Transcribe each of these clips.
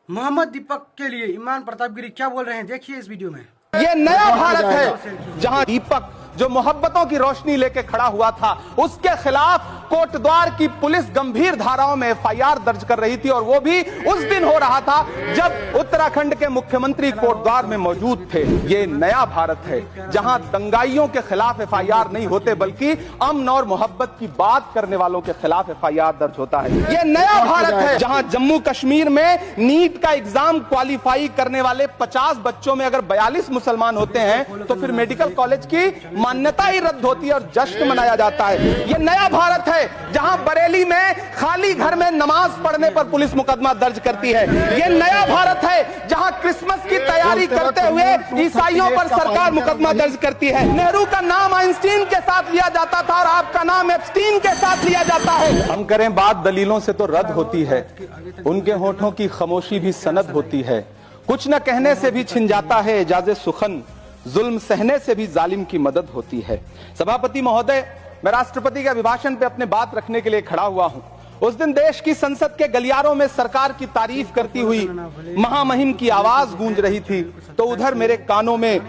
मोहम्मद दीपक के लिए ईमान प्रताप गिरी क्या बोल रहे हैं, देखिए इस वीडियो में। ये नया भारत है जहां दीपक जो मोहब्बतों की रोशनी लेके खड़ा हुआ था, उसके खिलाफ कोटद्वार की पुलिस गंभीर धाराओं में एफआईआर दर्ज कर रही थी। और वो भी उस दिन हो रहा था जब उत्तराखंड के मुख्यमंत्री कोटद्वार में मौजूद थे। ये नया भारत है जहां दंगाइयों के खिलाफ एफआईआर नहीं होते, बल्कि अमन और मोहब्बत की बात करने वालों के खिलाफ एफआईआर दर्ज होता है। ये नया भारत है जहां जम्मू कश्मीर में नीट का एग्जाम क्वालिफाई करने वाले 50 बच्चों में अगर 42 मुसलमान होते हैं तो फिर मेडिकल कॉलेज की मान्यता ही रद्द होती है और जश्न मनाया जाता है। ये नया भारत है जहां बरेली में खाली घर में नमाज पढ़ने पर पुलिस मुकदमा दर्ज करती है। ये नया भारत है जहां क्रिसमस की तैयारी करते हुए ईसाइयों पर सरकार मुकदमा दर्ज करती है। नेहरू का नाम आइंस्टीन के साथ लिया जाता था और आपका नाम एप्स्टीन के साथ लिया जाता है। हम करें बात दलीलों से तो रद्द होती है, उनके होठों की खामोशी भी सनद होती है। कुछ न कहने से भी छिन जाता है एजाज़े सुखन, जुल्म सहने से भी जालिम की मदद होती है। सभापति महोदय, मैं राष्ट्रपति के अभिभाषण पे अपने बात रखने के लिए खड़ा हुआ हूं। उस दिन देश की संसद के गलियारों में सरकार की तारीफ करती हुई महामहिम की आवाज गूंज रही थी, तो उधर मेरे कानों में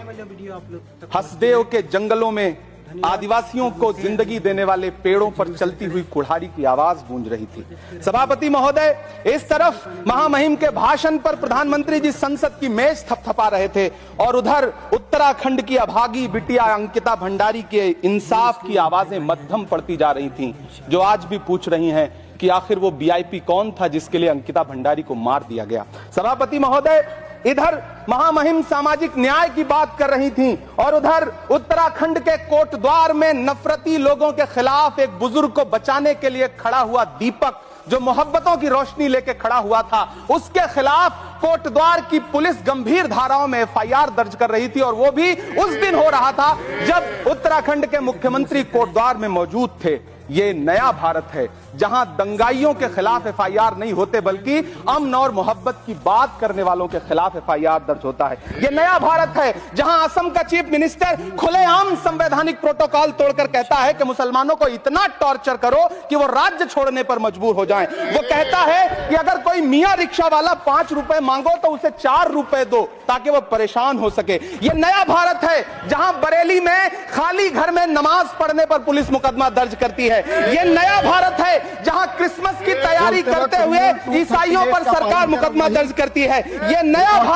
हसदेव के जंगलों में आदिवासियों को जिंदगी देने वाले पेड़ों पर चलती हुई कुल्हाड़ी की आवाज गूंज रही थी। सभापति महोदय, इस तरफ महामहिम के भाषण पर प्रधानमंत्री जी संसद की मेज थपथपा रहे थे और उधर उत्तराखंड की अभागी बिटिया अंकिता भंडारी के इंसाफ की आवाजें मध्यम पड़ती जा रही थीं, जो आज भी पूछ रही हैं कि आखिर वो वीआईपी कौन था जिसके लिए अंकिता भंडारी को मार दिया गया। सभापति महोदय, इधर महामहिम सामाजिक न्याय की बात कर रही थीं और उधर उत्तराखंड के कोटद्वार में नफरती लोगों के खिलाफ एक बुजुर्ग को बचाने के लिए खड़ा हुआ दीपक, जो मोहब्बतों की रोशनी लेके खड़ा हुआ था, उसके खिलाफ कोटद्वार की पुलिस गंभीर धाराओं में एफआईआर दर्ज कर रही थी। और वो भी उस दिन हो रहा था जब उत्तराखंड के मुख्यमंत्री कोटद्वार में मौजूद थे। ये नया भारत है जहां दंगाइयों के खिलाफ एफआईआर नहीं होते, बल्कि अमन और मोहब्बत की बात करने वालों के खिलाफ एफआईआर दर्ज होता है। ये नया भारत है जहां असम का चीफ मिनिस्टर खुलेआम संवैधानिक प्रोटोकॉल तोड़कर कहता है कि मुसलमानों को इतना टॉर्चर करो कि वो राज्य छोड़ने पर मजबूर हो जाएं। वो कहता है कि अगर कोई मियां रिक्शा वाला 5 रुपए मांगो तो उसे 4 रुपए दो ताकि वो परेशान हो सके। ये नया भारत है जहां बरेली में खाली घर में नमाज पढ़ने पर पुलिस मुकदमा दर्ज करती है। ये नया भारत है जहां क्रिसमस की तैयारी करते हुए ईसाइयों पर सरकार मुकदमा दर्ज करती है। ये नया भारत